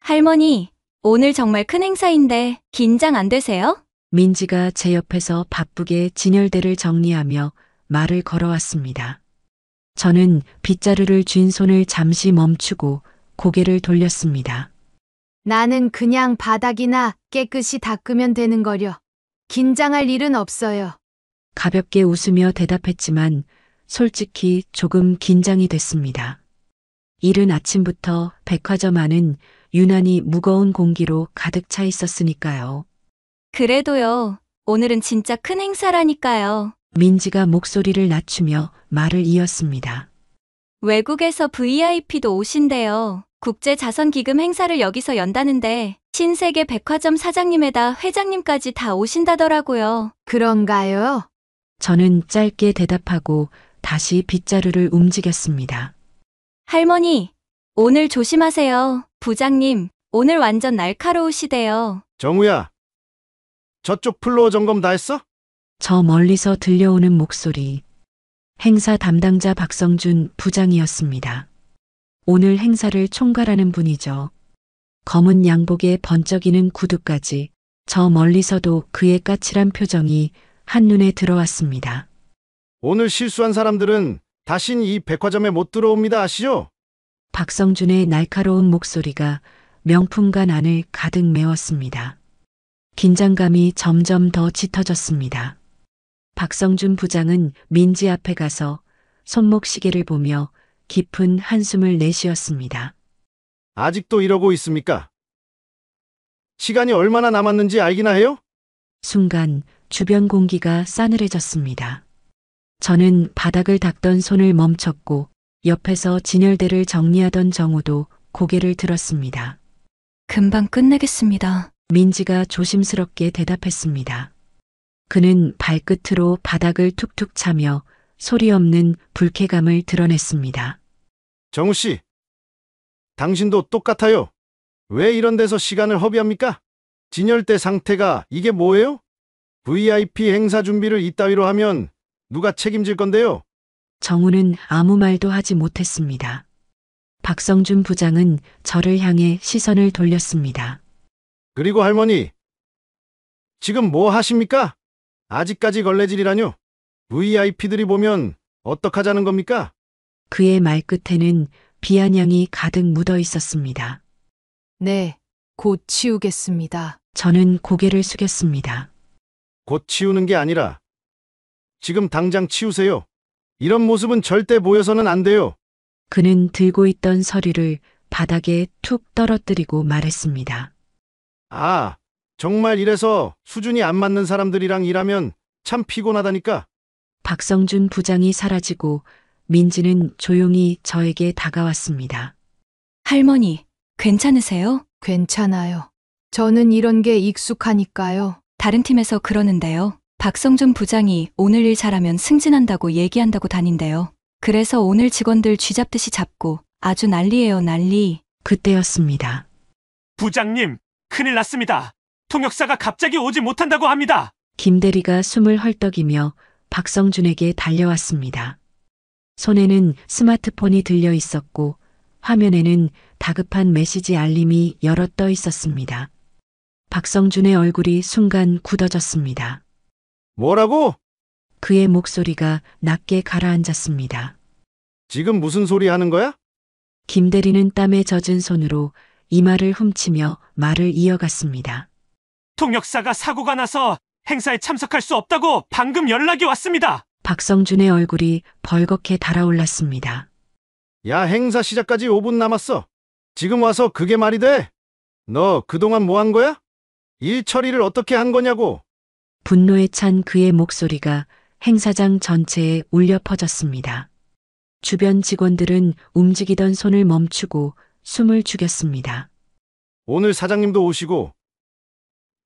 할머니, 오늘 정말 큰 행사인데 긴장 안 되세요? 민지가 제 옆에서 바쁘게 진열대를 정리하며 말을 걸어왔습니다. 저는 빗자루를 쥔 손을 잠시 멈추고 고개를 돌렸습니다. 나는 그냥 바닥이나 깨끗이 닦으면 되는 거려. 긴장할 일은 없어요. 가볍게 웃으며 대답했지만 솔직히 조금 긴장이 됐습니다. 이른 아침부터 백화점 안은 유난히 무거운 공기로 가득 차 있었으니까요. 그래도요, 오늘은 진짜 큰 행사라니까요. 민지가 목소리를 낮추며 말을 이었습니다. 외국에서 VIP도 오신대요. 국제자선기금 행사를 여기서 연다는데 신세계 백화점 사장님에다 회장님까지 다 오신다더라고요. 그런가요? 저는 짧게 대답하고 다시 빗자루를 움직였습니다. 할머니, 오늘 조심하세요. 부장님, 오늘 완전 날카로우시대요. 정우야, 저쪽 플로어 점검 다 했어? 저 멀리서 들려오는 목소리. 행사 담당자 박성준 부장이었습니다. 오늘 행사를 총괄하는 분이죠. 검은 양복에 번쩍이는 구두까지 저 멀리서도 그의 까칠한 표정이 한눈에 들어왔습니다. 오늘 실수한 사람들은 다신 이 백화점에 못 들어옵니다. 아시죠? 박성준의 날카로운 목소리가 명품관 안을 가득 메웠습니다. 긴장감이 점점 더 짙어졌습니다. 박성준 부장은 민지 앞에 가서 손목 시계를 보며 깊은 한숨을 내쉬었습니다. 아직도 이러고 있습니까? 시간이 얼마나 남았는지 알기나 해요? 순간 주변 공기가 싸늘해졌습니다. 저는 바닥을 닦던 손을 멈췄고 옆에서 진열대를 정리하던 정우도 고개를 들었습니다. 금방 끝내겠습니다. 민지가 조심스럽게 대답했습니다. 그는 발끝으로 바닥을 툭툭 차며 소리 없는 불쾌감을 드러냈습니다. 정우 씨, 당신도 똑같아요. 왜 이런 데서 시간을 허비합니까? 진열대 상태가 이게 뭐예요? VIP 행사 준비를 이따위로 하면 누가 책임질 건데요? 정우는 아무 말도 하지 못했습니다. 박성준 부장은 저를 향해 시선을 돌렸습니다. 그리고 할머니, 지금 뭐 하십니까? 아직까지 걸레질이라뇨? VIP들이 보면 어떡하자는 겁니까? 그의 말끝에는 비아냥이 가득 묻어 있었습니다. 네, 곧 치우겠습니다. 저는 고개를 숙였습니다. 곧 치우는 게 아니라 지금 당장 치우세요. 이런 모습은 절대 보여서는 안 돼요. 그는 들고 있던 서류를 바닥에 툭 떨어뜨리고 말했습니다. 아, 정말 이래서 수준이 안 맞는 사람들이랑 일하면 참 피곤하다니까. 박성준 부장이 사라지고 민지는 조용히 저에게 다가왔습니다. 할머니, 괜찮으세요? 괜찮아요. 저는 이런 게 익숙하니까요. 다른 팀에서 그러는데요. 박성준 부장이 오늘 일 잘하면 승진한다고 얘기한다고 다닌대요. 그래서 오늘 직원들 쥐잡듯이 잡고 아주 난리예요, 난리. 그때였습니다. 부장님, 큰일 났습니다. 통역사가 갑자기 오지 못한다고 합니다. 김 대리가 숨을 헐떡이며 박성준에게 달려왔습니다. 손에는 스마트폰이 들려 있었고 화면에는 다급한 메시지 알림이 여러 떠 있었습니다. 박성준의 얼굴이 순간 굳어졌습니다. 뭐라고? 그의 목소리가 낮게 가라앉았습니다. 지금 무슨 소리 하는 거야? 김 대리는 땀에 젖은 손으로 이마를 훔치며 말을 이어갔습니다. 통역사가 사고가 나서 행사에 참석할 수 없다고 방금 연락이 왔습니다. 박성준의 얼굴이 벌겋게 달아올랐습니다. 야, 행사 시작까지 5분 남았어. 지금 와서 그게 말이 돼? 너 그동안 뭐 한 거야? 일 처리를 어떻게 한 거냐고. 분노에 찬 그의 목소리가 행사장 전체에 울려 퍼졌습니다. 주변 직원들은 움직이던 손을 멈추고 숨을 죽였습니다. 오늘 사장님도 오시고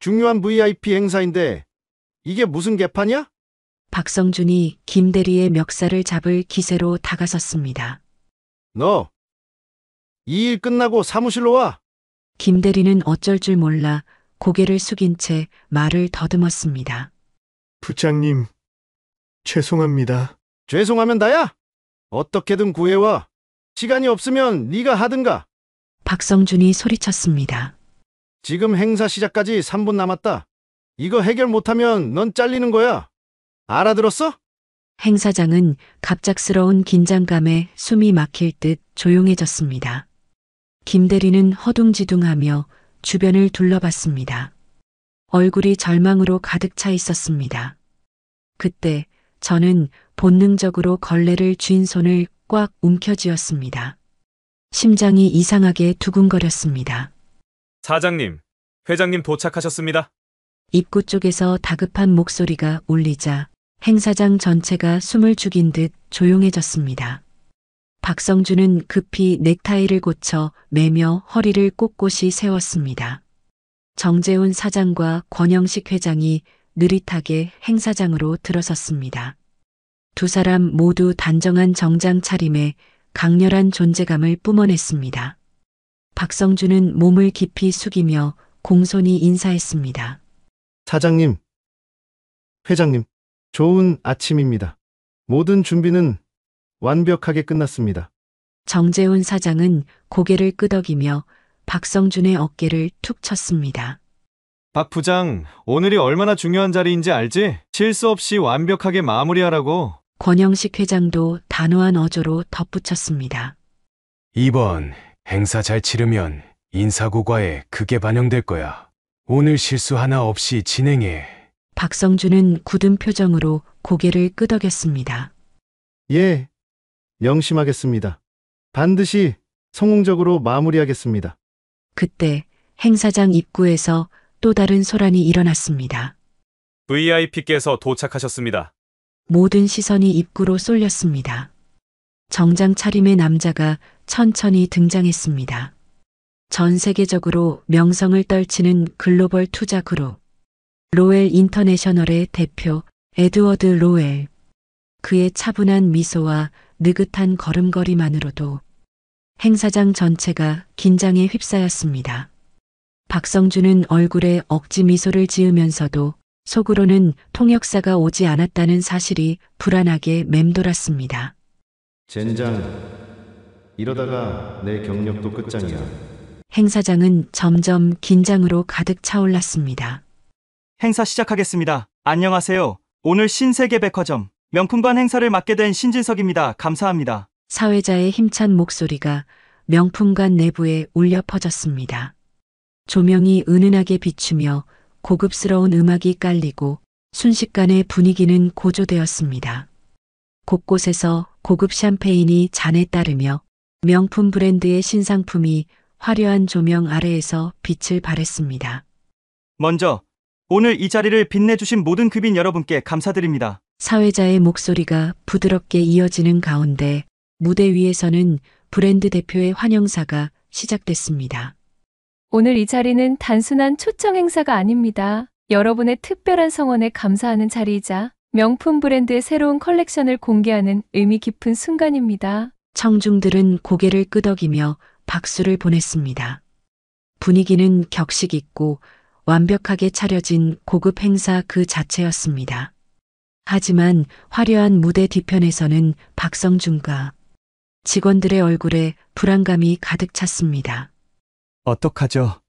중요한 VIP 행사인데 이게 무슨 개판이야? 박성준이 김 대리의 멱살을 잡을 기세로 다가섰습니다. 너 이 일 끝나고 사무실로 와. 김 대리는 어쩔 줄 몰라 고개를 숙인 채 말을 더듬었습니다. 부장님, 죄송합니다. 죄송하면 나야? 어떻게든 구해와. 시간이 없으면 네가 하든가. 박성준이 소리쳤습니다. 지금 행사 시작까지 3분 남았다. 이거 해결 못하면 넌 잘리는 거야. 알아들었어? 행사장은 갑작스러운 긴장감에 숨이 막힐 듯 조용해졌습니다. 김 대리는 허둥지둥하며 주변을 둘러봤습니다. 얼굴이 절망으로 가득 차 있었습니다. 그때 저는 본능적으로 걸레를 쥔 손을 꽉 움켜쥐었습니다. 심장이 이상하게 두근거렸습니다. 사장님, 회장님 도착하셨습니다. 입구 쪽에서 다급한 목소리가 울리자 행사장 전체가 숨을 죽인 듯 조용해졌습니다. 박성준은 급히 넥타이를 고쳐 매며 허리를 꼿꼿이 세웠습니다. 정재훈 사장과 권영식 회장이 느릿하게 행사장으로 들어섰습니다. 두 사람 모두 단정한 정장 차림에 강렬한 존재감을 뿜어냈습니다. 박성준은 몸을 깊이 숙이며 공손히 인사했습니다. 사장님, 회장님, 좋은 아침입니다. 모든 준비는 완벽하게 끝났습니다. 정재훈 사장은 고개를 끄덕이며 박성준의 어깨를 툭 쳤습니다. 박 부장, 오늘이 얼마나 중요한 자리인지 알지? 실수 없이 완벽하게 마무리하라고. 권영식 회장도 단호한 어조로 덧붙였습니다. 이번 행사 잘 치르면 인사고과에 크게 반영될 거야. 오늘 실수 하나 없이 진행해. 박성준은 굳은 표정으로 고개를 끄덕였습니다. 예, 명심하겠습니다. 반드시 성공적으로 마무리하겠습니다. 그때 행사장 입구에서 또 다른 소란이 일어났습니다. VIP께서 도착하셨습니다. 모든 시선이 입구로 쏠렸습니다. 정장 차림의 남자가 천천히 등장했습니다. 전 세계적으로 명성을 떨치는 글로벌 투자 그룹 로엘 인터내셔널의 대표 에드워드 로엘. 그의 차분한 미소와 느긋한 걸음걸이만으로도 행사장 전체가 긴장에 휩싸였습니다. 박성준은 얼굴에 억지 미소를 지으면서도 속으로는 통역사가 오지 않았다는 사실이 불안하게 맴돌았습니다. 젠장, 이러다가 내 경력도 끝장이야. 행사장은 점점 긴장으로 가득 차올랐습니다. 행사 시작하겠습니다. 안녕하세요. 오늘 신세계백화점 명품관 행사를 맡게 된 신진석입니다. 감사합니다. 사회자의 힘찬 목소리가 명품관 내부에 울려 퍼졌습니다. 조명이 은은하게 비추며 고급스러운 음악이 깔리고 순식간에 분위기는 고조되었습니다. 곳곳에서 고급 샴페인이 잔에 따르며 명품 브랜드의 신상품이 화려한 조명 아래에서 빛을 발했습니다. 먼저 오늘 이 자리를 빛내주신 모든 급인 여러분께 감사드립니다. 사회자의 목소리가 부드럽게 이어지는 가운데 무대 위에서는 브랜드 대표의 환영사가 시작됐습니다. 오늘 이 자리는 단순한 초청 행사가 아닙니다. 여러분의 특별한 성원에 감사하는 자리이자 명품 브랜드의 새로운 컬렉션을 공개하는 의미 깊은 순간입니다. 청중들은 고개를 끄덕이며 박수를 보냈습니다. 분위기는 격식 있고 완벽하게 차려진 고급 행사 그 자체였습니다. 하지만 화려한 무대 뒤편에서는 박성준과 직원들의 얼굴에 불안감이 가득 찼습니다. 어떡하죠?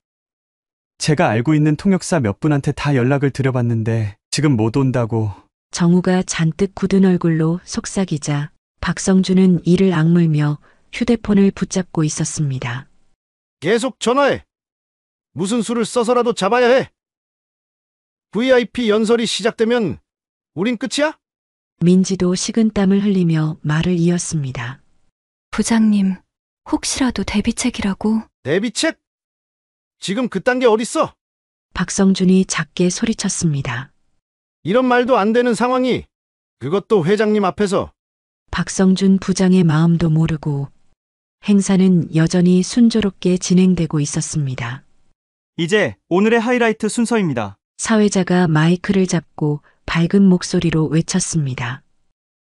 제가 알고 있는 통역사 몇 분한테 다 연락을 드려봤는데 지금 못 온다고. 정우가 잔뜩 굳은 얼굴로 속삭이자 박성준은 이를 악물며 휴대폰을 붙잡고 있었습니다. 계속 전화해. 무슨 수를 써서라도 잡아야 해. VIP 연설이 시작되면 우린 끝이야? 민지도 식은땀을 흘리며 말을 이었습니다. 부장님, 혹시라도 데뷔책이라고? 데뷔책? 지금 그딴 게 어딨어? 박성준이 작게 소리쳤습니다. 이런 말도 안 되는 상황이, 그것도 회장님 앞에서. 박성준 부장의 마음도 모르고 행사는 여전히 순조롭게 진행되고 있었습니다. 이제 오늘의 하이라이트 순서입니다. 사회자가 마이크를 잡고 밝은 목소리로 외쳤습니다.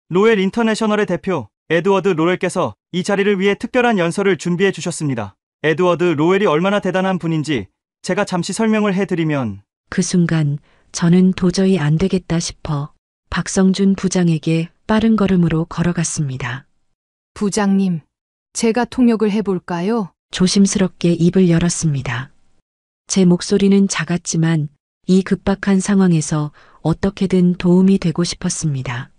로엘 인터내셔널의 대표 에드워드 로엘께서 이 자리를 위해 특별한 연설을 준비해 주셨습니다. 에드워드 로엘이 얼마나 대단한 분인지 제가 잠시 설명을 해드리면 그 순간 저는 도저히 안 되겠다 싶어 박성준 부장에게 빠른 걸음으로 걸어갔습니다. 부장님, 제가 통역을 해볼까요? 조심스럽게 입을 열었습니다. 제 목소리는 작았지만 이 급박한 상황에서 어떻게든 도움이 되고 싶었습니다.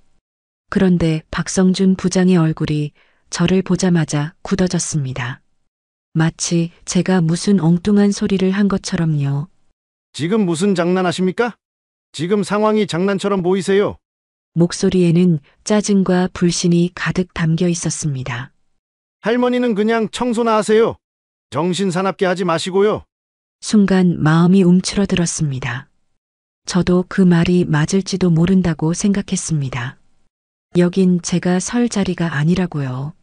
그런데 박성준 부장의 얼굴이 저를 보자마자 굳어졌습니다. 마치 제가 무슨 엉뚱한 소리를 한 것처럼요. 지금 무슨 장난하십니까? 지금 상황이 장난처럼 보이세요? 목소리에는 짜증과 불신이 가득 담겨 있었습니다. 할머니는 그냥 청소나 하세요. 정신 사납게 하지 마시고요. 순간 마음이 움츠러들었습니다. 저도 그 말이 맞을지도 모른다고 생각했습니다. 여긴 제가 설 자리가 아니라고요.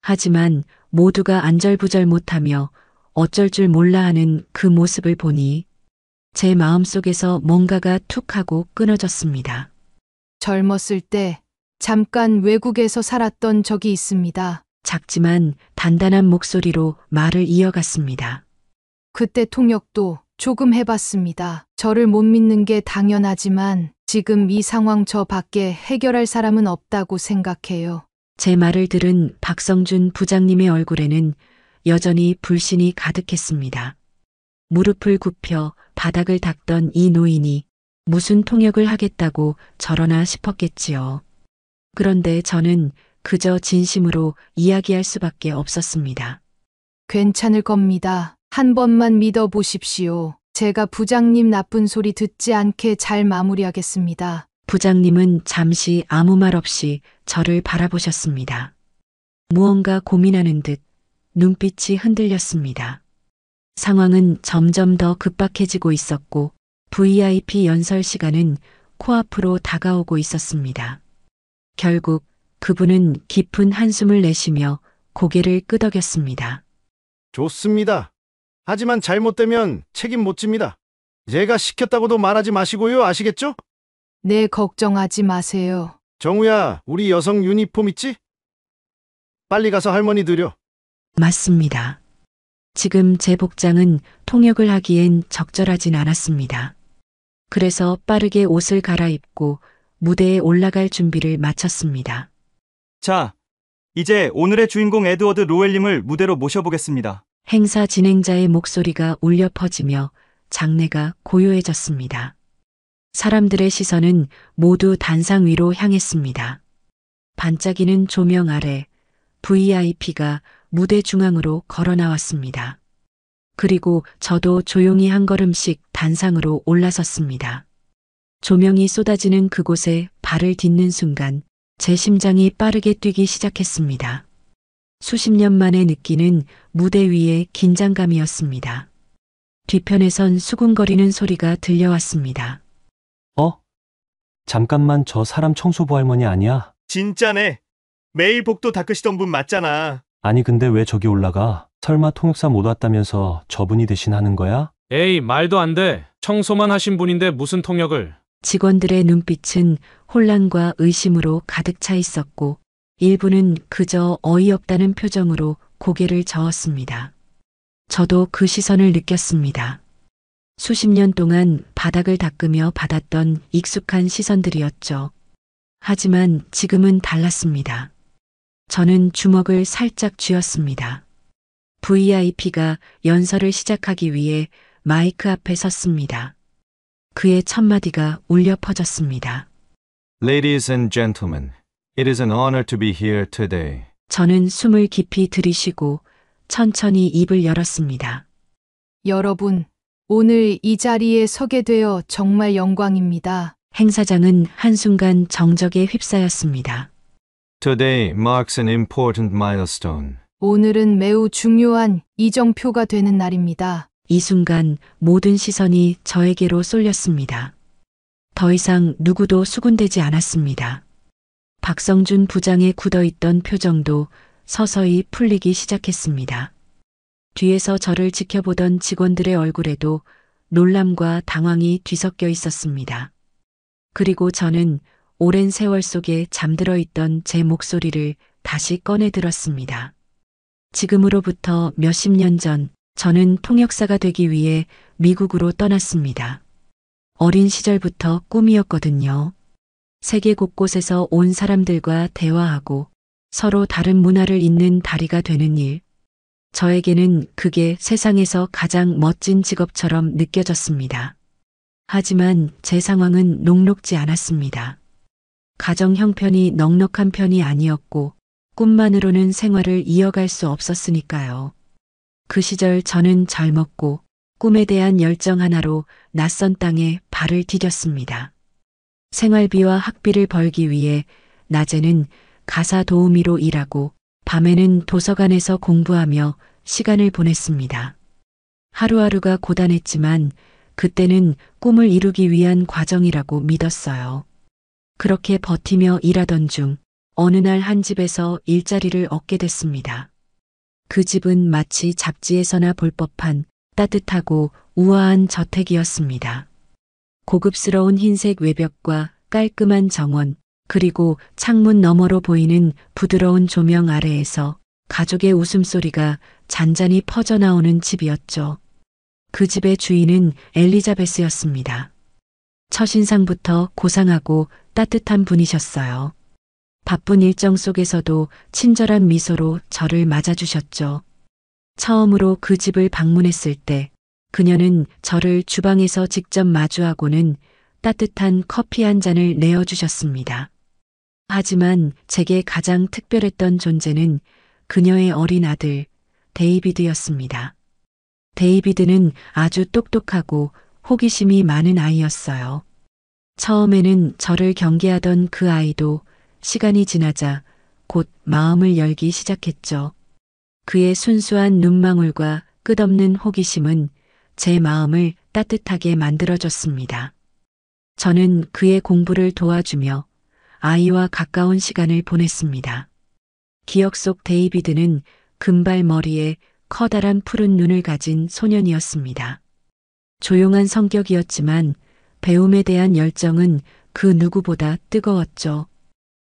하지만 모두가 안절부절 못하며 어쩔 줄 몰라 하는 그 모습을 보니 제 마음속에서 뭔가가 툭 하고 끊어졌습니다. 젊었을 때 잠깐 외국에서 살았던 적이 있습니다. 작지만 단단한 목소리로 말을 이어갔습니다. 그때 통역도 조금 해봤습니다. 저를 못 믿는 게 당연하지만 지금 이 상황 저 밖에 해결할 사람은 없다고 생각해요. 제 말을 들은 박성준 부장님의 얼굴에는 여전히 불신이 가득했습니다. 무릎을 굽혀 바닥을 닦던 이 노인이 무슨 통역을 하겠다고 저러나 싶었겠지요. 그런데 저는 그저 진심으로 이야기할 수밖에 없었습니다. 괜찮을 겁니다. 한 번만 믿어보십시오. 제가 부장님 나쁜 소리 듣지 않게 잘 마무리하겠습니다. 부장님은 잠시 아무 말 없이 저를 바라보셨습니다. 무언가 고민하는 듯 눈빛이 흔들렸습니다. 상황은 점점 더 급박해지고 있었고 VIP 연설 시간은 코앞으로 다가오고 있었습니다. 결국 그분은 깊은 한숨을 내쉬며 고개를 끄덕였습니다. 좋습니다. 하지만 잘못되면 책임 못 집니다. 제가 시켰다고도 말하지 마시고요. 아시겠죠? 네, 걱정하지 마세요. 정우야, 우리 여성 유니폼 있지? 빨리 가서 할머니 드려. 맞습니다. 지금 제 복장은 통역을 하기엔 적절하진 않았습니다. 그래서 빠르게 옷을 갈아입고 무대에 올라갈 준비를 마쳤습니다. 자, 이제 오늘의 주인공 에드워드 로웰님을 무대로 모셔보겠습니다. 행사 진행자의 목소리가 울려 퍼지며 장내가 고요해졌습니다. 사람들의 시선은 모두 단상 위로 향했습니다. 반짝이는 조명 아래 VIP가 무대 중앙으로 걸어 나왔습니다. 그리고 저도 조용히 한 걸음씩 단상으로 올라섰습니다. 조명이 쏟아지는 그곳에 발을 딛는 순간 제 심장이 빠르게 뛰기 시작했습니다. 수십 년 만에 느끼는 무대 위의 긴장감이었습니다. 뒤편에선 수군거리는 소리가 들려왔습니다. 잠깐만, 저 사람 청소부 할머니 아니야? 진짜네. 매일 복도 닦으시던 분 맞잖아. 아니, 근데 왜 저기 올라가? 설마 통역사 못 왔다면서 저분이 대신하는 거야? 에이, 말도 안 돼. 청소만 하신 분인데 무슨 통역을. 직원들의 눈빛은 혼란과 의심으로 가득 차 있었고 일부는 그저 어이없다는 표정으로 고개를 저었습니다. 저도 그 시선을 느꼈습니다. 수십 년 동안 바닥을 닦으며 받았던 익숙한 시선들이었죠. 하지만 지금은 달랐습니다. 저는 주먹을 살짝 쥐었습니다. VIP가 연설을 시작하기 위해 마이크 앞에 섰습니다. 그의 첫 마디가 울려 퍼졌습니다. Ladies and gentlemen, it is an honor to be here today. 저는 숨을 깊이 들이쉬고 천천히 입을 열었습니다. 여러분, 오늘 이 자리에 서게 되어 정말 영광입니다. 행사장은 한순간 정적에 휩싸였습니다. Today marks an important milestone. 오늘은 매우 중요한 이정표가 되는 날입니다. 이 순간 모든 시선이 저에게로 쏠렸습니다. 더 이상 누구도 수군대지 않았습니다. 박성준 부장의 굳어있던 표정도 서서히 풀리기 시작했습니다. 뒤에서 저를 지켜보던 직원들의 얼굴에도 놀람과 당황이 뒤섞여 있었습니다. 그리고 저는 오랜 세월 속에 잠들어 있던 제 목소리를 다시 꺼내 들었습니다. 지금으로부터 몇십 년 전 저는 통역사가 되기 위해 미국으로 떠났습니다. 어린 시절부터 꿈이었거든요. 세계 곳곳에서 온 사람들과 대화하고 서로 다른 문화를 잇는 다리가 되는 일. 저에게는 그게 세상에서 가장 멋진 직업처럼 느껴졌습니다. 하지만 제 상황은 녹록지 않았습니다. 가정 형편이 넉넉한 편이 아니었고 꿈만으로는 생활을 이어갈 수 없었으니까요. 그 시절 저는 젊었고 꿈에 대한 열정 하나로 낯선 땅에 발을 디뎠습니다. 생활비와 학비를 벌기 위해 낮에는 가사 도우미로 일하고 밤에는 도서관에서 공부하며 시간을 보냈습니다. 하루하루가 고단했지만 그때는 꿈을 이루기 위한 과정이라고 믿었어요. 그렇게 버티며 일하던 중 어느 날 한 집에서 일자리를 얻게 됐습니다. 그 집은 마치 잡지에서나 볼 법한 따뜻하고 우아한 저택이었습니다. 고급스러운 흰색 외벽과 깔끔한 정원, 그리고 창문 너머로 보이는 부드러운 조명 아래에서 가족의 웃음소리가 잔잔히 퍼져나오는 집이었죠. 그 집의 주인은 엘리자베스였습니다. 첫인상부터 고상하고 따뜻한 분이셨어요. 바쁜 일정 속에서도 친절한 미소로 저를 맞아주셨죠. 처음으로 그 집을 방문했을 때 그녀는 저를 주방에서 직접 마주하고는 따뜻한 커피 한 잔을 내어주셨습니다. 하지만 제게 가장 특별했던 존재는 그녀의 어린 아들 데이비드였습니다. 데이비드는 아주 똑똑하고 호기심이 많은 아이였어요. 처음에는 저를 경계하던 그 아이도 시간이 지나자 곧 마음을 열기 시작했죠. 그의 순수한 눈망울과 끝없는 호기심은 제 마음을 따뜻하게 만들어줬습니다. 저는 그의 공부를 도와주며 아이와 가까운 시간을 보냈습니다. 기억 속 데이비드는 금발 머리에 커다란 푸른 눈을 가진 소년이었습니다. 조용한 성격이었지만 배움에 대한 열정은 그 누구보다 뜨거웠죠.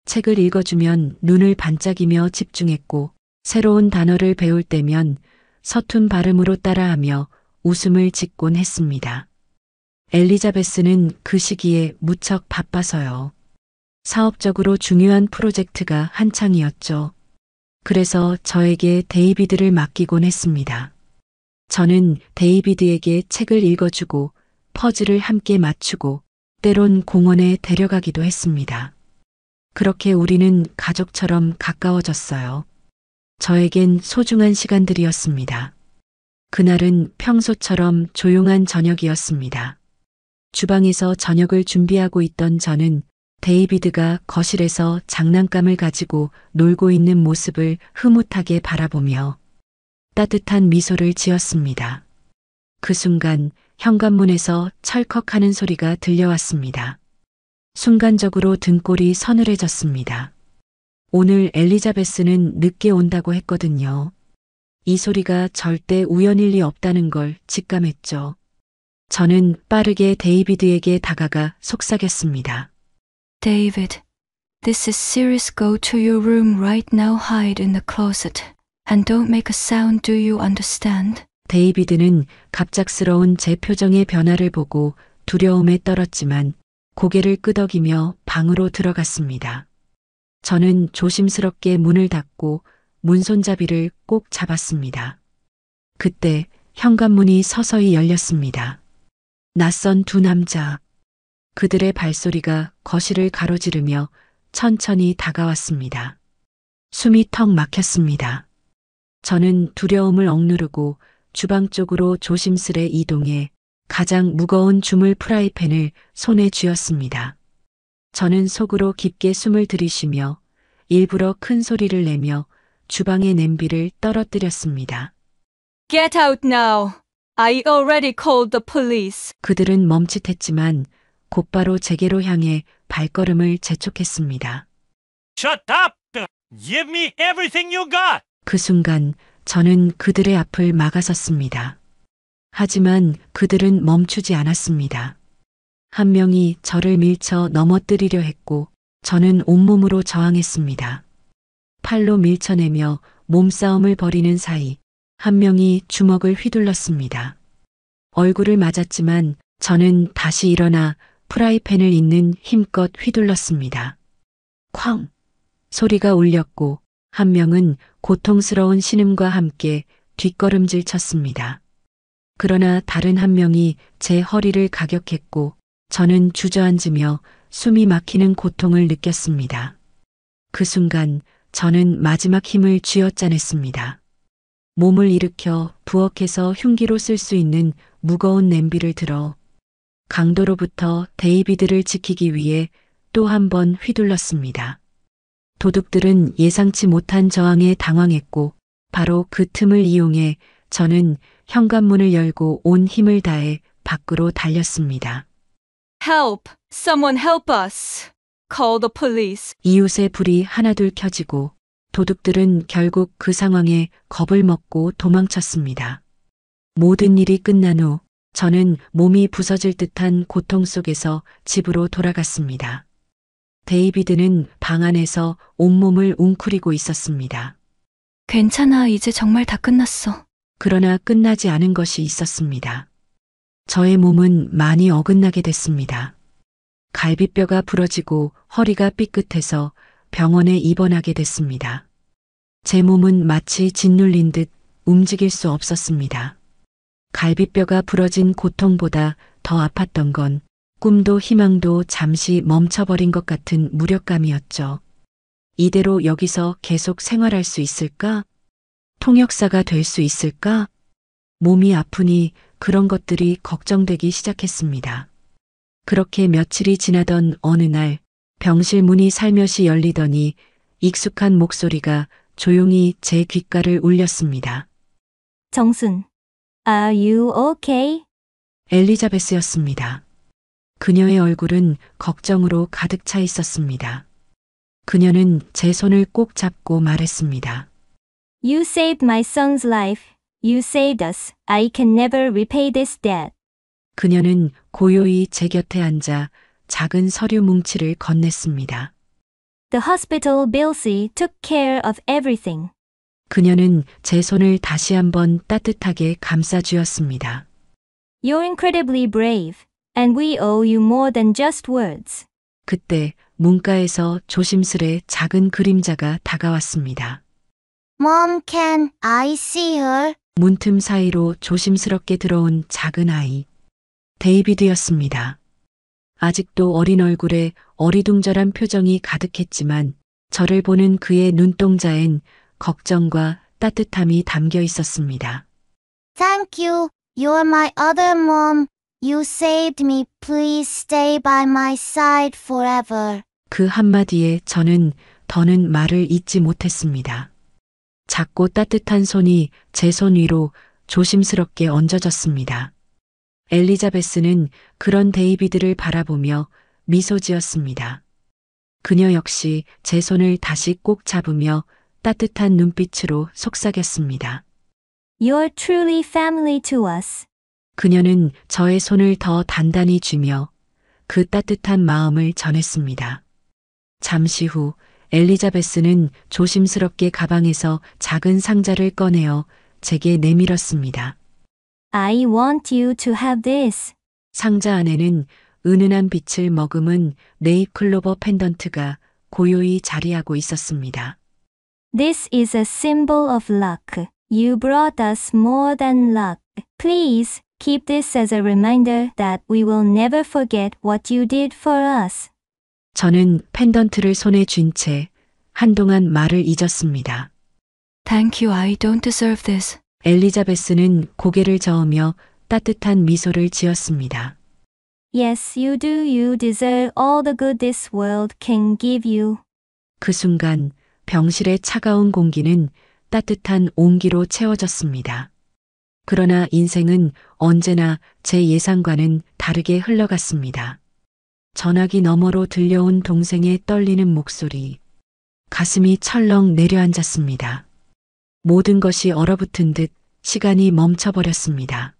책을 읽어주면 눈을 반짝이며 집중했고 새로운 단어를 배울 때면 서툰 발음으로 따라하며 웃음을 짓곤 했습니다. 엘리자베스는 그 시기에 무척 바빠서요. 사업적으로 중요한 프로젝트가 한창이었죠. 그래서 저에게 데이비드를 맡기곤 했습니다. 저는 데이비드에게 책을 읽어주고 퍼즐을 함께 맞추고 때론 공원에 데려가기도 했습니다. 그렇게 우리는 가족처럼 가까워졌어요. 저에겐 소중한 시간들이었습니다. 그날은 평소처럼 조용한 저녁이었습니다. 주방에서 저녁을 준비하고 있던 저는 데이비드가 거실에서 장난감을 가지고 놀고 있는 모습을 흐뭇하게 바라보며 따뜻한 미소를 지었습니다. 그 순간 현관문에서 철컥하는 소리가 들려왔습니다. 순간적으로 등골이 서늘해졌습니다. 오늘 엘리자베스는 늦게 온다고 했거든요. 이 소리가 절대 우연일 리 없다는 걸 직감했죠. 저는 빠르게 데이비드에게 다가가 속삭였습니다. David, this is serious. Go to your room right now. Hide in the closet. And don't make a sound. Do you understand? 데이비드는 갑작스러운 제 표정의 변화를 보고 두려움에 떨었지만 고개를 끄덕이며 방으로 들어갔습니다. 저는 조심스럽게 문을 닫고 문손잡이를 꼭 잡았습니다. 그때 현관문이 서서히 열렸습니다. 낯선 두 남자. 그들의 발소리가 거실을 가로지르며 천천히 다가왔습니다. 숨이 턱 막혔습니다. 저는 두려움을 억누르고 주방 쪽으로 조심스레 이동해 가장 무거운 주물 프라이팬을 손에 쥐었습니다. 저는 속으로 깊게 숨을 들이쉬며 일부러 큰 소리를 내며 주방의 냄비를 떨어뜨렸습니다. Get out now. I already called the police. 그들은 멈칫했지만 곧바로 제게로 향해 발걸음을 재촉했습니다. Shut up! Give me everything you got! 그 순간 저는 그들의 앞을 막아섰습니다. 하지만 그들은 멈추지 않았습니다. 한 명이 저를 밀쳐 넘어뜨리려 했고 저는 온몸으로 저항했습니다. 팔로 밀쳐내며 몸싸움을 벌이는 사이 한 명이 주먹을 휘둘렀습니다. 얼굴을 맞았지만 저는 다시 일어나 프라이팬을 있는 힘껏 휘둘렀습니다. 쾅! 소리가 울렸고 한 명은 고통스러운 신음과 함께 뒷걸음질 쳤습니다. 그러나 다른 한 명이 제 허리를 가격했고 저는 주저앉으며 숨이 막히는 고통을 느꼈습니다. 그 순간 저는 마지막 힘을 쥐어짜냈습니다. 몸을 일으켜 부엌에서 흉기로 쓸 수 있는 무거운 냄비를 들어 강도로부터 데이비드를 지키기 위해 또 한 번 휘둘렀습니다. 도둑들은 예상치 못한 저항에 당황했고 바로 그 틈을 이용해 저는 현관문을 열고 온 힘을 다해 밖으로 달렸습니다. Help! Someone help us! Call the police. 이웃의 불이 하나둘 켜지고 도둑들은 결국 그 상황에 겁을 먹고 도망쳤습니다. 모든 일이 끝난 후 저는 몸이 부서질 듯한 고통 속에서 집으로 돌아갔습니다. 데이비드는 방 안에서 온몸을 웅크리고 있었습니다. 괜찮아, 이제 정말 다 끝났어. 그러나 끝나지 않은 것이 있었습니다. 저의 몸은 많이 어긋나게 됐습니다. 갈비뼈가 부러지고 허리가 삐끗해서 병원에 입원하게 됐습니다. 제 몸은 마치 짓눌린 듯 움직일 수 없었습니다. 갈비뼈가 부러진 고통보다 더 아팠던 건 꿈도 희망도 잠시 멈춰버린 것 같은 무력감이었죠. 이대로 여기서 계속 생활할 수 있을까? 통역사가 될 수 있을까? 몸이 아프니 그런 것들이 걱정되기 시작했습니다. 그렇게 며칠이 지나던 어느 날 병실 문이 살며시 열리더니 익숙한 목소리가 조용히 제 귓가를 울렸습니다. 정순, are you okay? 엘리자베스였습니다. 그녀의 얼굴은 걱정으로 가득 차 있었습니다. 그녀는 제 손을 꼭 잡고 말했습니다. You saved my son's life. You saved us. I can never repay this debt. 그녀는 고요히 제 곁에 앉아 작은 서류 뭉치를 건넸습니다. The hospital Bilsey took care of everything. 그녀는 제 손을 다시 한번 따뜻하게 감싸주었습니다. You're incredibly brave, and we owe you more than just words. 그때 문가에서 조심스레 작은 그림자가 다가왔습니다. Mom, can I see her? 문틈 사이로 조심스럽게 들어온 작은 아이. 데이비드였습니다. 아직도 어린 얼굴에 어리둥절한 표정이 가득했지만 저를 보는 그의 눈동자엔 걱정과 따뜻함이 담겨 있었습니다. Thank you. You're my other mom. You saved me. Please stay by my side forever. 그 한마디에 저는 더는 말을 잇지 못했습니다. 작고 따뜻한 손이 제 손 위로 조심스럽게 얹어졌습니다. 엘리자베스는 그런 데이비드를 바라보며 미소 지었습니다. 그녀 역시 제 손을 다시 꼭 잡으며 따뜻한 눈빛으로 속삭였습니다. You're truly family to us. 그녀는 저의 손을 더 단단히 쥐며 그 따뜻한 마음을 전했습니다. 잠시 후 엘리자베스는 조심스럽게 가방에서 작은 상자를 꺼내어 제게 내밀었습니다. I want you to have this. 상자 안에는 은은한 빛을 머금은 네잎클로버 펜던트가 고요히 자리하고 있었습니다. This is a symbol of luck. You brought us more than luck. Please keep this as a reminder that we will never forget what you did for us. 저는 펜던트를 손에 쥔 채 한동안 말을 잊었습니다. Thank you, I don't deserve this. 엘리자베스는 고개를 저으며 따뜻한 미소를 지었습니다. Yes, you do. You deserve all the good this world can give you. 그 순간 병실의 차가운 공기는 따뜻한 온기로 채워졌습니다. 그러나 인생은 언제나 제 예상과는 다르게 흘러갔습니다. 전화기 너머로 들려온 동생의 떨리는 목소리. 가슴이 철렁 내려앉았습니다. 모든 것이 얼어붙은 듯 시간이 멈춰버렸습니다.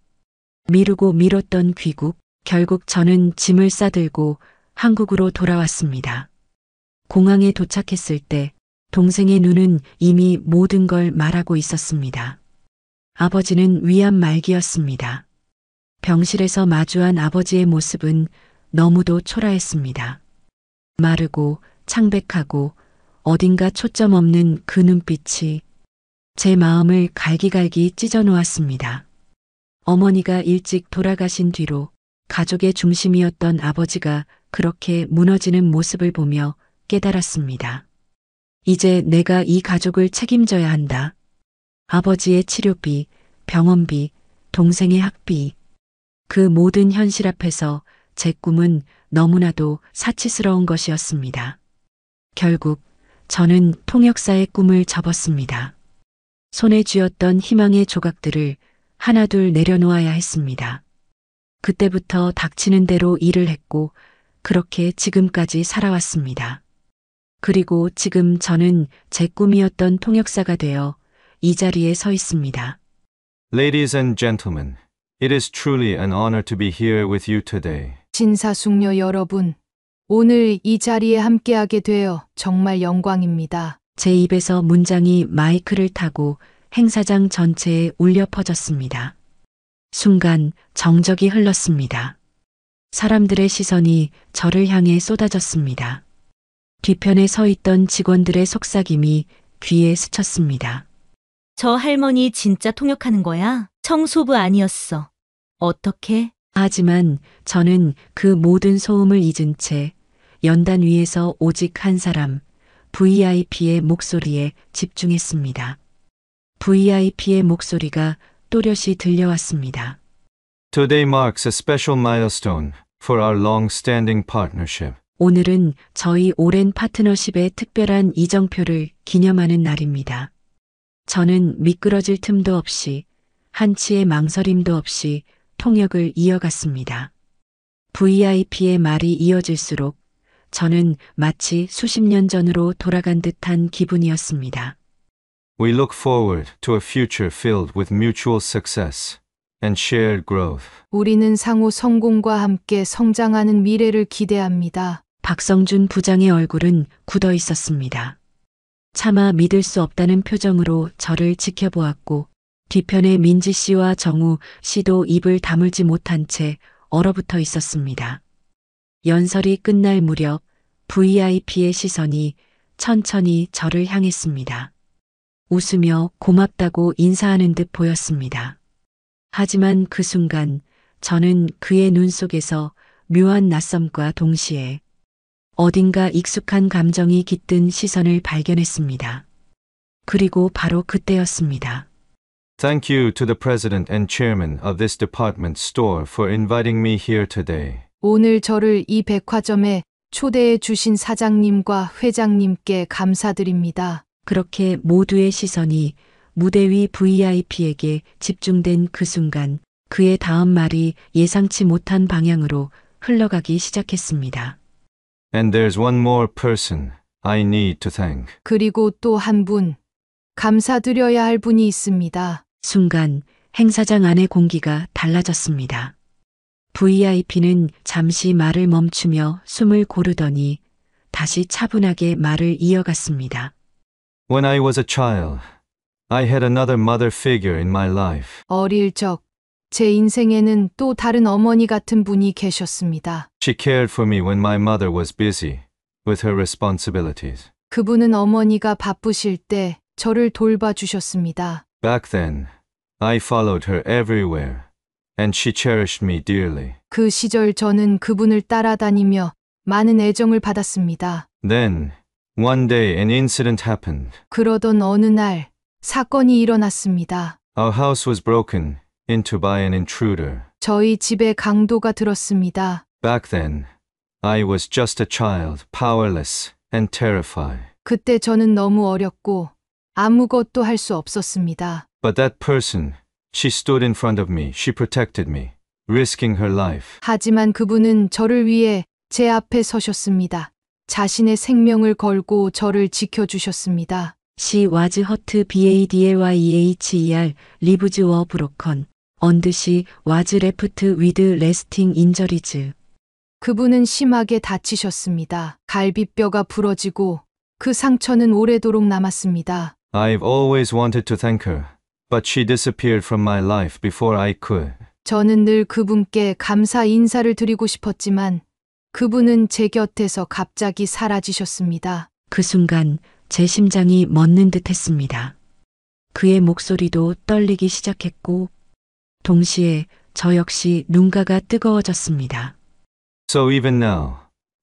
미루고 미뤘던 귀국, 결국 저는 짐을 싸들고 한국으로 돌아왔습니다. 공항에 도착했을 때 동생의 눈은 이미 모든 걸 말하고 있었습니다. 아버지는 위암 말기였습니다. 병실에서 마주한 아버지의 모습은 너무도 초라했습니다. 마르고 창백하고 어딘가 초점 없는 그 눈빛이 제 마음을 갈기갈기 찢어 놓았습니다. 어머니가 일찍 돌아가신 뒤로 가족의 중심이었던 아버지가 그렇게 무너지는 모습을 보며 깨달았습니다. 이제 내가 이 가족을 책임져야 한다. 아버지의 치료비, 병원비, 동생의 학비. 그 모든 현실 앞에서 제 꿈은 너무나도 사치스러운 것이었습니다. 결국 저는 통역사의 꿈을 접었습니다. 손에 쥐었던 희망의 조각들을 하나둘 내려놓아야 했습니다. 그때부터 닥치는 대로 일을 했고 그렇게 지금까지 살아왔습니다. 그리고 지금 저는 제 꿈이었던 통역사가 되어 이 자리에 서 있습니다. Ladies and gentlemen, it is truly an honor to be here with you today. 신사숙녀 여러분, 오늘 이 자리에 함께하게 되어 정말 영광입니다. 제 입에서 문장이 마이크를 타고 행사장 전체에 울려 퍼졌습니다. 순간 정적이 흘렀습니다. 사람들의 시선이 저를 향해 쏟아졌습니다. 뒤편에 서 있던 직원들의 속삭임이 귀에 스쳤습니다. 저 할머니 진짜 통역하는 거야? 청소부 아니었어. 어떻게? 하지만 저는 그 모든 소음을 잊은 채 연단 위에서 오직 한 사람, VIP의 목소리에 집중했습니다. VIP의 목소리가 또렷이 들려왔습니다. Today marks a special milestone for our long-standing partnership. 오늘은 저희 오랜 파트너십의 특별한 이정표를 기념하는 날입니다. 저는 미끄러질 틈도 없이 한치의 망설임도 없이 통역을 이어갔습니다. VIP의 말이 이어질수록 저는 마치 수십 년 전으로 돌아간 듯한 기분이었습니다. We look forward to a future filled with mutual success and shared growth. 우리는 상호 성공과 함께 성장하는 미래를 기대합니다. 박성준 부장의 얼굴은 굳어 있었습니다. 차마 믿을 수 없다는 표정으로 저를 지켜보았고 뒤편에 민지 씨와 정우 씨도 입을 다물지 못한 채 얼어붙어 있었습니다. 연설이 끝날 무렵 VIP의 시선이 천천히 저를 향했습니다. 웃으며 고맙다고 인사하는 듯 보였습니다. 하지만 그 순간 저는 그의 눈 속에서 묘한 낯섦과 동시에 어딘가 익숙한 감정이 깃든 시선을 발견했습니다. 그리고 바로 그때였습니다. Thank you to the President and Chairman of this department store for inviting me here today. 오늘 저를 이 백화점에 초대해 주신 사장님과 회장님께 감사드립니다. 그렇게 모두의 시선이 무대 위 VIP에게 집중된 그 순간 그의 다음 말이 예상치 못한 방향으로 흘러가기 시작했습니다. And there's one more person I need to thank. 그리고 또 한 분, 감사드려야 할 분이 있습니다. 순간 행사장 안의 공기가 달라졌습니다. VIP는 잠시 말을 멈추며 숨을 고르더니 다시 차분하게 말을 이어갔습니다. When I was a child, I had another mother figure in my life. 어릴 적, 제 인생에는 또 다른 어머니 같은 분이 계셨습니다. She cared for me when my mother was busy with her responsibilities. 그분은 어머니가 바쁘실 때 저를 돌봐주셨습니다. Back then, I followed her everywhere, and she cherished me dearly. 그 시절 저는 그분을 따라다니며 많은 애정을 받았습니다. Then, one day an incident happened. 그러던 어느 날 사건이 일어났습니다. Our house was broken into by an intruder. 저희 집에 강도가 들었습니다. Back then, I was just a child, powerless and terrified. 그때 저는 너무 어렸고 아무것도 할 수 없었습니다. But that person, she stood in front of me, she protected me, risking her life. 하지만 그분은 저를 위해 제 앞에 서셨습니다. 자신의 생명을 걸고 저를 지켜주셨습니다. She was hurt badlyher, lives were broken, and she was left with lasting injuries. 그분은 심하게 다치셨습니다. 갈비뼈가 부러지고 그 상처는 오래도록 남았습니다. I've always wanted to thank her, but she disappeared from my life before I could. 저는 늘 그분께 감사 인사를 드리고 싶었지만 그분은 제 곁에서 갑자기 사라지셨습니다. 그 순간 제 심장이 멎는 듯 했습니다. 그의 목소리도 떨리기 시작했고, 동시에 저 역시 눈가가 뜨거워졌습니다. So even now,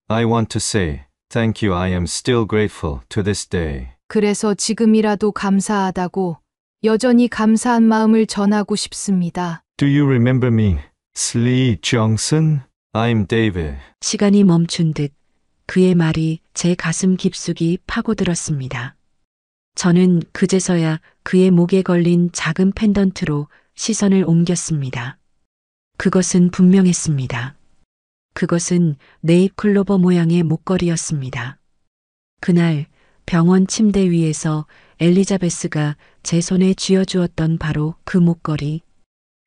I want to say thank you. I am still grateful to this day. 그래서 지금이라도 감사하다고 여전히 감사한 마음을 전하고 싶습니다. Do you remember me, Slee Johnson? I'm David. 시간이 멈춘 듯 그의 말이 제 가슴 깊숙이 파고들었습니다. 저는 그제서야 그의 목에 걸린 작은 펜던트로 시선을 옮겼습니다. 그것은 분명했습니다. 그것은 네잎클로버 모양의 목걸이였습니다. 그날 병원 침대 위에서 엘리자베스가 제 손에 쥐어주었던 바로 그 목걸이,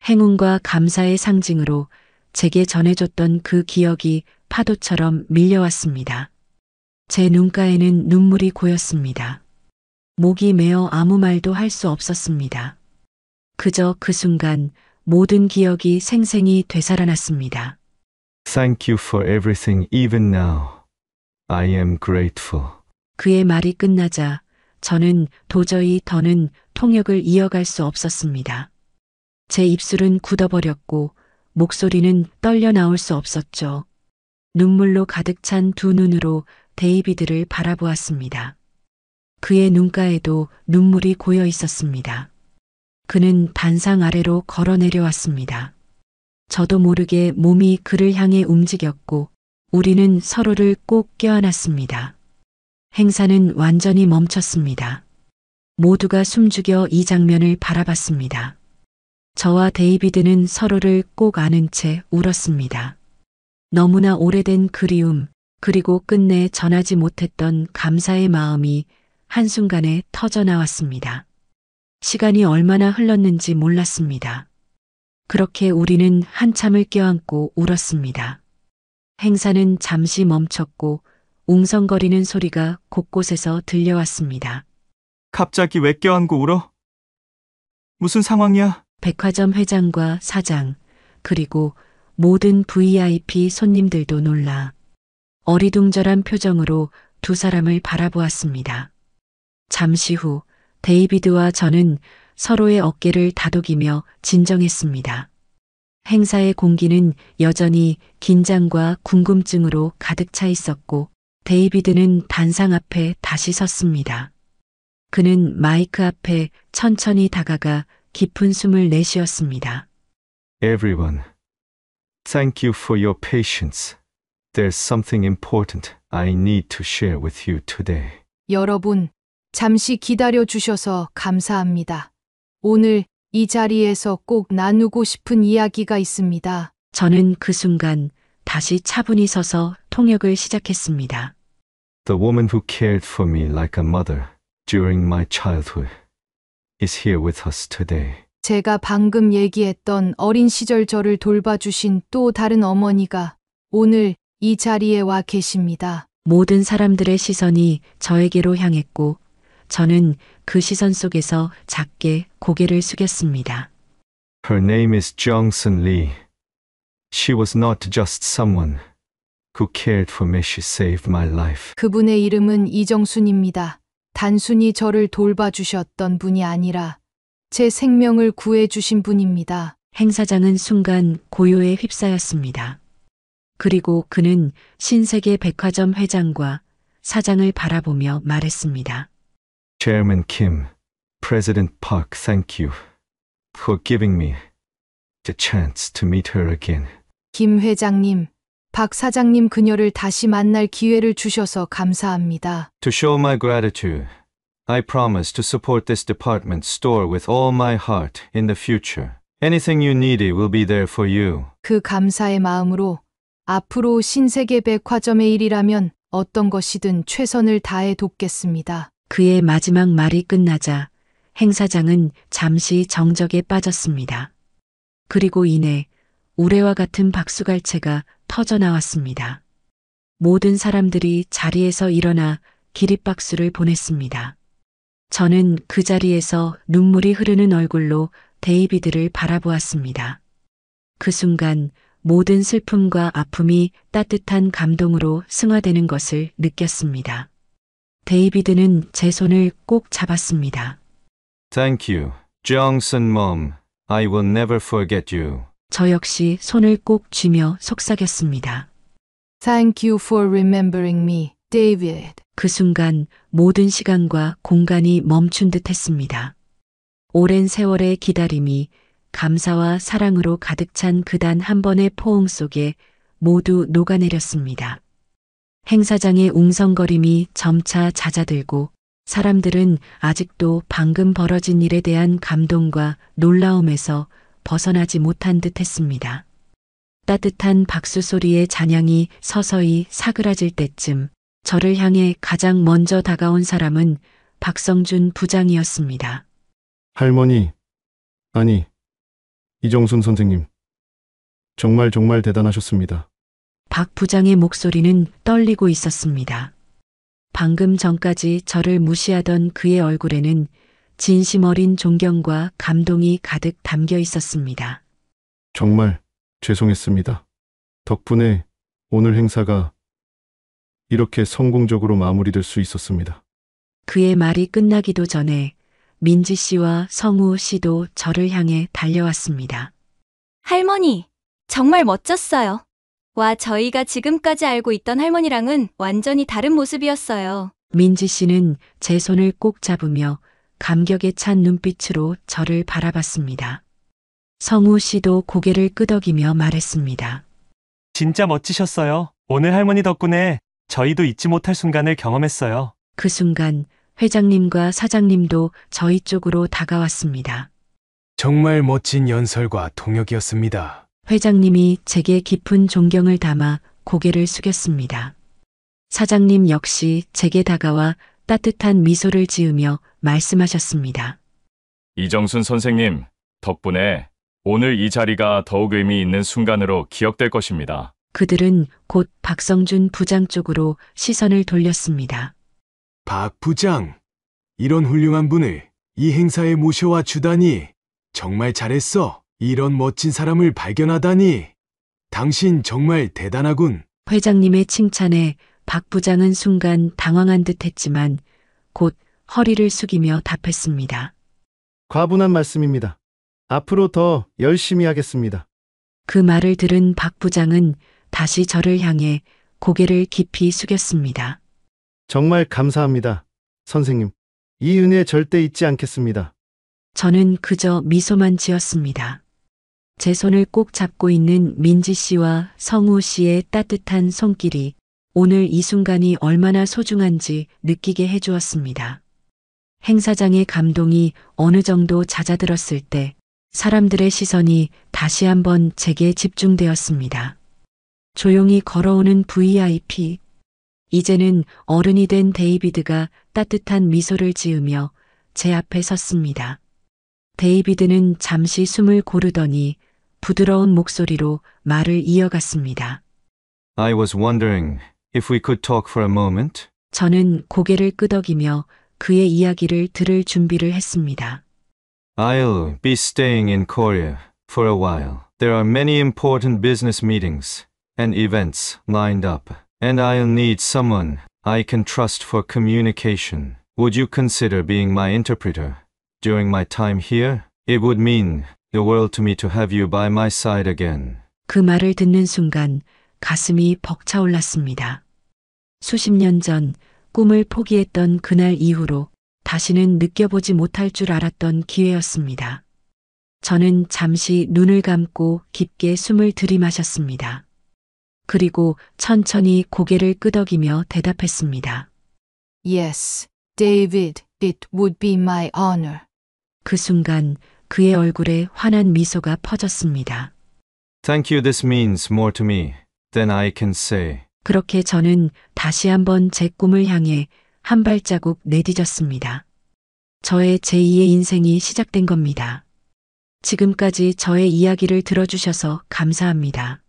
행운과 감사의 상징으로 제게 전해줬던 그 기억이 파도처럼 밀려왔습니다. 제 눈가에는 눈물이 고였습니다. 목이 메어 아무 말도 할 수 없었습니다. 그저 그 순간 모든 기억이 생생히 되살아났습니다. Thank you for everything. Even now, I am grateful. 그의 말이 끝나자 저는 도저히 더는 통역을 이어갈 수 없었습니다. 제 입술은 굳어버렸고 목소리는 떨려 나올 수 없었죠. 눈물로 가득 찬 두 눈으로 데이비드를 바라보았습니다. 그의 눈가에도 눈물이 고여 있었습니다. 그는 단상 아래로 걸어 내려왔습니다. 저도 모르게 몸이 그를 향해 움직였고 우리는 서로를 꼭 껴안았습니다. 행사는 완전히 멈췄습니다. 모두가 숨죽여 이 장면을 바라봤습니다. 저와 데이비드는 서로를 꼭 안은 채 울었습니다. 너무나 오래된 그리움, 그리고 끝내 전하지 못했던 감사의 마음이 한순간에 터져 나왔습니다. 시간이 얼마나 흘렀는지 몰랐습니다. 그렇게 우리는 한참을 껴안고 울었습니다. 행사는 잠시 멈췄고 웅성거리는 소리가 곳곳에서 들려왔습니다. 갑자기 왜 껴안고 울어? 무슨 상황이야? 백화점 회장과 사장, 그리고 모든 VIP 손님들도 놀라 어리둥절한 표정으로 두 사람을 바라보았습니다. 잠시 후 데이비드와 저는 서로의 어깨를 다독이며 진정했습니다. 행사의 공기는 여전히 긴장과 궁금증으로 가득 차 있었고 데이비드는 단상 앞에 다시 섰습니다. 그는 마이크 앞에 천천히 다가가 깊은 숨을 내쉬었습니다. Everyone, thank you for your patience. There's something important I need to share with you today. 여러분, 잠시 기다려 주셔서 감사합니다. 오늘 이 자리에서 꼭 나누고 싶은 이야기가 있습니다. 저는 그 순간 다시 차분히 서서 통역을 시작했습니다. The woman who cared for me like a mother during my childhood is here with us today. 제가 방금 얘기했던 어린 시절 저를 돌봐주신 또 다른 어머니가 오늘 이 자리에 와 계십니다. 모든 사람들의 시선이 저에게로 향했고 저는 그 시선 속에서 작게 고개를 숙였습니다. Her name is Johnson Lee. She was not just someone who cared for me. She saved my life. 그분의 이름은 이정순입니다. 단순히 저를 돌봐주셨던 분이 아니라 제 생명을 구해주신 분입니다. 행사장은 순간 고요에 휩싸였습니다. 그리고 그는 신세계 백화점 회장과 사장을 바라보며 말했습니다. Chairman Kim, President Park, thank you for giving me the chance to meet her again. 김 회장님, 박 사장님 그녀를 다시 만날 기회를 주셔서 감사합니다. To show my gratitude, I promise to support this department store with all my heart in the future. Anything you need will be there for you. 그 감사의 마음으로 앞으로 신세계 백화점의 일이라면 어떤 것이든 최선을 다해 돕겠습니다. 그의 마지막 말이 끝나자 행사장은 잠시 정적에 빠졌습니다. 그리고 이내 우레와 같은 박수갈채가 터져 나왔습니다. 모든 사람들이 자리에서 일어나 기립박수를 보냈습니다. 저는 그 자리에서 눈물이 흐르는 얼굴로 데이비드를 바라보았습니다. 그 순간 모든 슬픔과 아픔이 따뜻한 감동으로 승화되는 것을 느꼈습니다. 데이비드는 제 손을 꼭 잡았습니다. Thank you, Jongsun Mom. I will never forget you. 저 역시 손을 꼭 쥐며 속삭였습니다. Thank you for remembering me, David. 그 순간 모든 시간과 공간이 멈춘 듯 했습니다. 오랜 세월의 기다림이 감사와 사랑으로 가득 찬 그 단 한 번의 포옹 속에 모두 녹아내렸습니다. 행사장의 웅성거림이 점차 잦아들고 사람들은 아직도 방금 벌어진 일에 대한 감동과 놀라움에서 벗어나지 못한 듯 했습니다. 따뜻한 박수 소리의 잔향이 서서히 사그라질 때쯤 저를 향해 가장 먼저 다가온 사람은 박성준 부장이었습니다. 할머니, 아니, 이정순 선생님. 정말 대단하셨습니다. 박 부장의 목소리는 떨리고 있었습니다. 방금 전까지 저를 무시하던 그의 얼굴에는 진심 어린 존경과 감동이 가득 담겨 있었습니다. 정말 죄송했습니다. 덕분에 오늘 행사가 이렇게 성공적으로 마무리될 수 있었습니다. 그의 말이 끝나기도 전에 민지 씨와 성우 씨도 저를 향해 달려왔습니다. 할머니, 정말 멋졌어요. 와, 저희가 지금까지 알고 있던 할머니랑은 완전히 다른 모습이었어요. 민지 씨는 제 손을 꼭 잡으며 감격에 찬 눈빛으로 저를 바라봤습니다. 성우 씨도 고개를 끄덕이며 말했습니다. 진짜 멋지셨어요. 오늘 할머니 덕분에 저희도 잊지 못할 순간을 경험했어요. 그 순간 회장님과 사장님도 저희 쪽으로 다가왔습니다. 정말 멋진 연설과 통역이었습니다. 회장님이 제게 깊은 존경을 담아 고개를 숙였습니다. 사장님 역시 제게 다가와 따뜻한 미소를 지으며 말씀하셨습니다. 이정순 선생님, 덕분에 오늘 이 자리가 더욱 의미 있는 순간으로 기억될 것입니다. 그들은 곧 박성준 부장 쪽으로 시선을 돌렸습니다. 박 부장, 이런 훌륭한 분을 이 행사에 모셔와 주다니 정말 잘했어. 이런 멋진 사람을 발견하다니 당신 정말 대단하군. 회장님의 칭찬에 박 부장은 순간 당황한 듯 했지만 곧 허리를 숙이며 답했습니다. 과분한 말씀입니다. 앞으로 더 열심히 하겠습니다. 그 말을 들은 박 부장은 다시 저를 향해 고개를 깊이 숙였습니다. 정말 감사합니다, 선생님. 이 은혜 절대 잊지 않겠습니다. 저는 그저 미소만 지었습니다. 제 손을 꼭 잡고 있는 민지 씨와 성우 씨의 따뜻한 손길이 오늘 이 순간이 얼마나 소중한지 느끼게 해주었습니다. 행사장의 감동이 어느 정도 잦아들었을 때 사람들의 시선이 다시 한번 제게 집중되었습니다. 조용히 걸어오는 VIP. 이제는 어른이 된 데이비드가 따뜻한 미소를 지으며 제 앞에 섰습니다. 데이비드는 잠시 숨을 고르더니 부드러운 목소리로 말을 이어갔습니다. I was wondering if we could talk for a moment. 저는 고개를 끄덕이며 그의 이야기를 들을 준비를 했습니다. I'll be staying in Korea for a while. There are many important business meetings and events lined up, and I'll need someone I can trust for communication. Would you consider being my interpreter during my time here? It would mean the world to me to have you by my side again. 그 말을 듣는 순간 가슴이 벅차올랐습니다. 수십 년 전 꿈을 포기했던 그날 이후로 다시는 느껴보지 못할 줄 알았던 기회였습니다. 저는 잠시 눈을 감고 깊게 숨을 들이마셨습니다. 그리고 천천히 고개를 끄덕이며 대답했습니다. Yes, David, it would be my honor. 그 순간 그의 얼굴에 환한 미소가 퍼졌습니다. Thank you. This means more to me than I can say. 그렇게 저는 다시 한번 제 꿈을 향해 한 발자국 내디뎠습니다. 저의 제2의 인생이 시작된 겁니다. 지금까지 저의 이야기를 들어주셔서 감사합니다.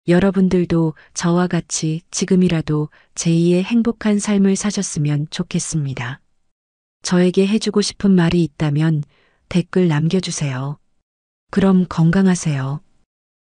여러분들도 저와 같이 지금이라도 제2의 행복한 삶을 사셨으면 좋겠습니다. 저에게 해주고 싶은 말이 있다면 댓글 남겨주세요. 그럼 건강하세요.